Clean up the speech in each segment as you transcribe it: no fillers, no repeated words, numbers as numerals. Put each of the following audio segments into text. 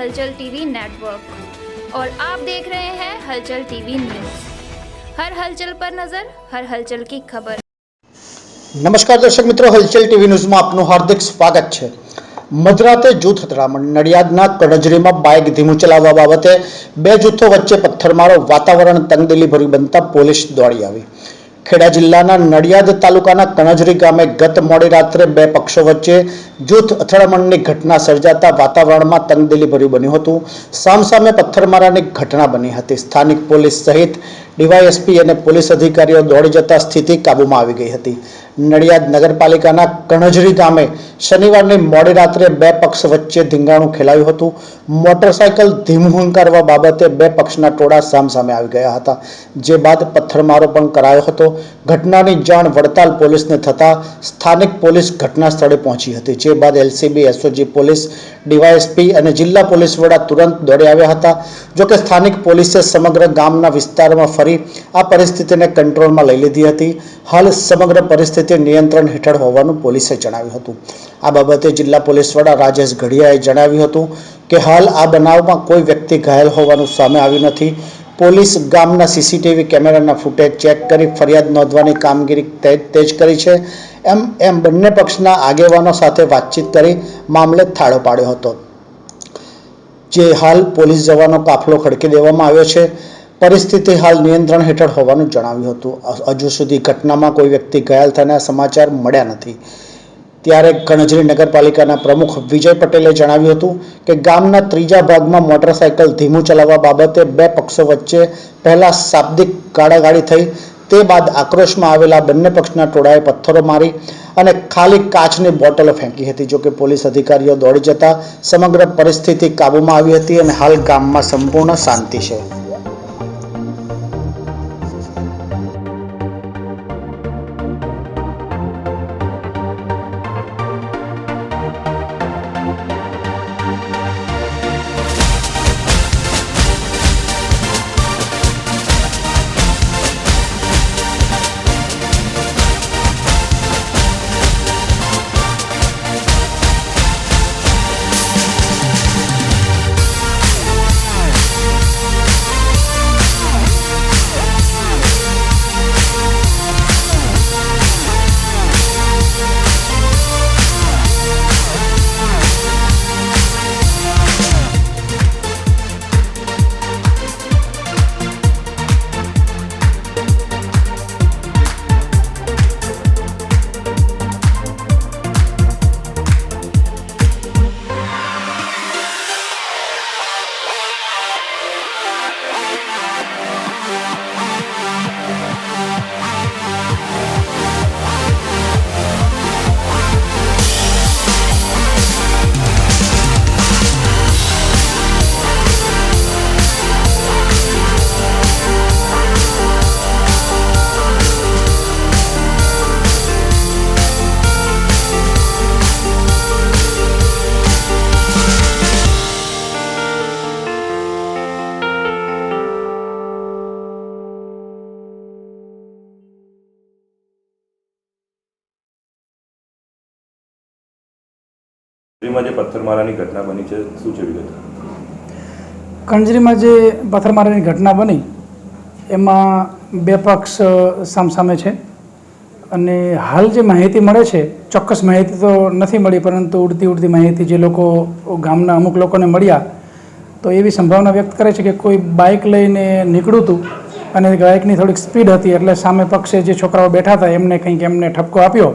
हलचल TV network और आप देख रहे हैं हलचल टीवी न्यूज़। हर हलचल पर नजर, हर हलचल की खबर। नमस्कार दर्शक मित्रों, हलचल टीवी न्यूज़ में आपનું હાર્દિક સ્વાગત છે। મધરાતે જૂથ અથડામણ નડિયાદના કણજરીમાં બાઇક ધીમું ચલાવવા બાબતે બે જૂથો વચ્ચે પથ્થરમારો, વાતાવરણ તંગદિલીભર્યું બનતા પોલીસ દોડી આવી। ખેડા જિલ્લાના નડિયાદ તાલુકાના કણજરી ગામે ગત મોડી રાત્રે બે પક્ષો વચ્ચે જૂથ અથડામણની ઘટના સર્જાતા વાતાવરણમાં તંગદિલીભર્યું બન્યું હતું। સામસામે પથ્થરમારાની ઘટના બની હતી। સ્થાનિક પોલીસ સહિત ડીવાયએસપી અને પોલીસ અધિકારીઓ દોડી જતા સ્થિતિ કાબૂમાં આવી ગઈ હતી। નડિયાદ નગરપાલિકાના કણજરી ગામે શનિવારની મોડી રાત્રે બે પક્ષ વચ્ચે ધીંગાણું ખેલાયું હતું। મોટરસાયકલ ધીમું હંકારવા બાબતે બે પક્ષના ટોળા સામસામે આવી ગયા હતા, જે બાદ પથ્થરમારો પણ કરાયો હતો। ઘટનાની જાણ વડતાલ પોલીસને થતા સ્થાનિક પોલીસ ઘટના સ્થળે પહોંચી હતી, જે બાદ એલસીબી, એસઓજી પોલીસ, ડીવાયએસપી અને જિલ્લા પોલીસ વડા તુરંત દોડી આવ્યા હતા। જોકે સ્થાનિક પોલીસે સમગ્ર ગામના વિસ્તારમાં ફરી આ પરિસ્થિતિને કંટ્રોલમાં લઈ લીધી હતી। હાલ સમગ્ર પરિસ્થિતિ નિયંત્રણ હેઠળ હોવાનું પોલીસે જણાવ્યું હતું। આ બાબતે જિલ્લા પોલીસ વડા રાજેશ ઘડિયાએ જણાવ્યું હતું કે હાલ આ બનાવમાં કોઈ વ્યક્તિ ઘાયલ હોવાનું સામે આવ્યું નથી। પોલીસ ગામના સીસીટીવી કેમેરાના ફૂટેજ ચેક કરી ફરિયાદ નોંધવાની કામગીરી તેજ કરી છે। એમ બંને પક્ષના આગેવાનો સાથે વાતચીત કરી મામલે થાળો પાડ્યો હતો, જે હાલ પોલીસ જવાનો કાફલો ખડકી દેવામાં આવ્યો છે। પરિસ્થિતિ હાલ નિયંત્રણ હેઠળ હોવાનું જણાવ્યું હતું। હજુ સુધી ઘટનામાં કોઈ વ્યક્તિ ઘાયલ થયાના સમાચાર મળ્યા નથી। ત્યારે કણજરી નગરપાલિકાના પ્રમુખ વિજય પટેલે જણાવ્યું હતું કે ગામના ત્રીજા ભાગમાં મોટરસાયકલ ધીમું ચલાવવા બાબતે બે પક્ષો વચ્ચે પહેલા શાબ્દિક ગાળાગાળી થઈ, તે બાદ આક્રોશમાં આવેલા બંને પક્ષના ટોળાએ પથ્થરો મારી અને ખાલી કાચની બોટલો ફેંકી હતી। જોકે પોલીસ અધિકારીઓ દોડી જતા સમગ્ર પરિસ્થિતિ કાબૂમાં આવી હતી અને હાલ ગામમાં સંપૂર્ણ શાંતિ છે। કણજરીમાં જે પથ્થરમારાની ઘટના બની છે, શું છે વિગત? કણજરીમાં જે પથ્થરમારાની ઘટના બની એમાં બે પક્ષ સામસામે છે અને હાલ જે માહિતી મળે છે, ચોક્કસ માહિતી તો નથી મળી, પરંતુ ઉડતી માહિતી જે લોકો ગામના અમુક લોકોને મળ્યા તો એવી સંભાવના વ્યક્ત કરે છે કે કોઈ બાઇક લઈને નીકળ્યું હતું અને બાઇકની થોડીક સ્પીડ હતી, એટલે સામે પક્ષે જે છોકરાઓ બેઠા હતા એમને ઠપકો આપ્યો।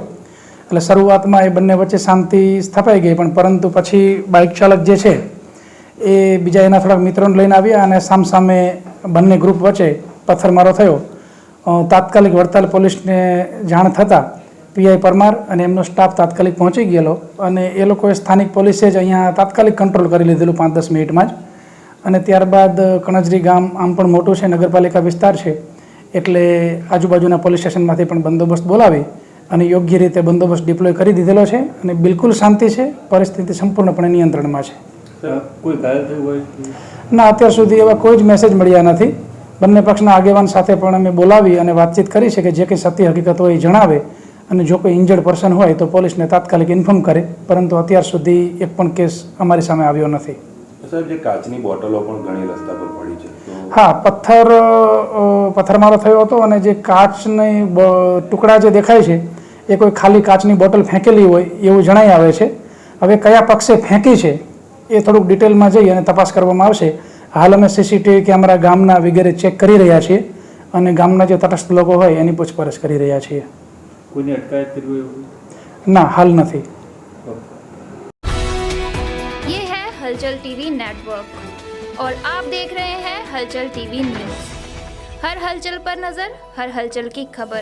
એટલે શરૂઆતમાં એ બંને વચ્ચે શાંતિ સ્થપાઈ ગઈ, પણ પરંતુ પછી બાઇક ચાલક જે છે એ બીજા એના થોડાક મિત્રોને લઈને આવ્યા અને સામસામે બંને ગ્રુપ વચ્ચે પથ્થરમારો થયો। તાત્કાલિક વડતાલ પોલીસને જાણ થતાં પીઆઈ પરમાર અને એમનો સ્ટાફ તાત્કાલિક પહોંચી ગયેલો અને એ લોકોએ સ્થાનિક પોલીસે જ અહીંયા તાત્કાલિક કંટ્રોલ કરી લીધેલું 5-10 મિનિટમાં જ। અને ત્યારબાદ કણજરી ગામ આમ પણ મોટું છે, નગરપાલિકા વિસ્તાર છે, એટલે આજુબાજુના પોલીસ સ્ટેશનમાંથી પણ બંદોબસ્ત બોલાવી અને યોગ્ય રીતે બંદોબસ્ત ડિપ્લોય કરી દીધેલો છે અને બિલકુલ શાંતિ છે, પરિસ્થિતિ સંપૂર્ણપણે નિયંત્રણમાં છે। કોઈ ઘાયલ થયું હોય? ના, અત્યાર સુધી એવા કોઈ જ મેસેજ મળ્યા નથી। બંને પક્ષના આગેવાન સાથે પણ અમે બોલાવી અને વાતચીત કરી છે કે જે કંઈ સત્ય હકીકત હોય એ જણાવે અને જો કોઈ ઇન્જર્ડ પર્સન હોય તો પોલીસને તાત્કાલિક ઇન્ફોર્મ કરે, પરંતુ અત્યાર સુધી એક પણ કેસ અમારી સામે આવ્યો નથી। સાહેબ જે કાચની બોટલો પણ ઘણી રસ્તા પર પડી છે તો હા, પથ્થરમારો થયો હતો અને જે કાચની ટુકડા જે દેખાય છે એ કોઈ ખાલી કાચની બોટલ ફેંકેલી હોય એવું જણાઈ આવે છે. હવે કયા પક્ષે ફેંકી છે એ થોડુંક ડિટેલમાં જઈ અને તપાસ કરવામાં આવશે. હાલ અમે સીસીટીવી કેમેરા ગામના વગેરે ચેક કરી રહ્યા છીએ અને ગામના જે તટસ્થ લોકો હોય એની પૂછપરછ કરી રહ્યા છીએ. કોઈની અટકાયત કરી હોય એવું? ના, હાલ નથી. ये है हलचल टीवी नेटवर्क और आप देख रहे हैं हलचल टीवी न्यूज. हर हलचल पर नजर, हर हलचल की खबर.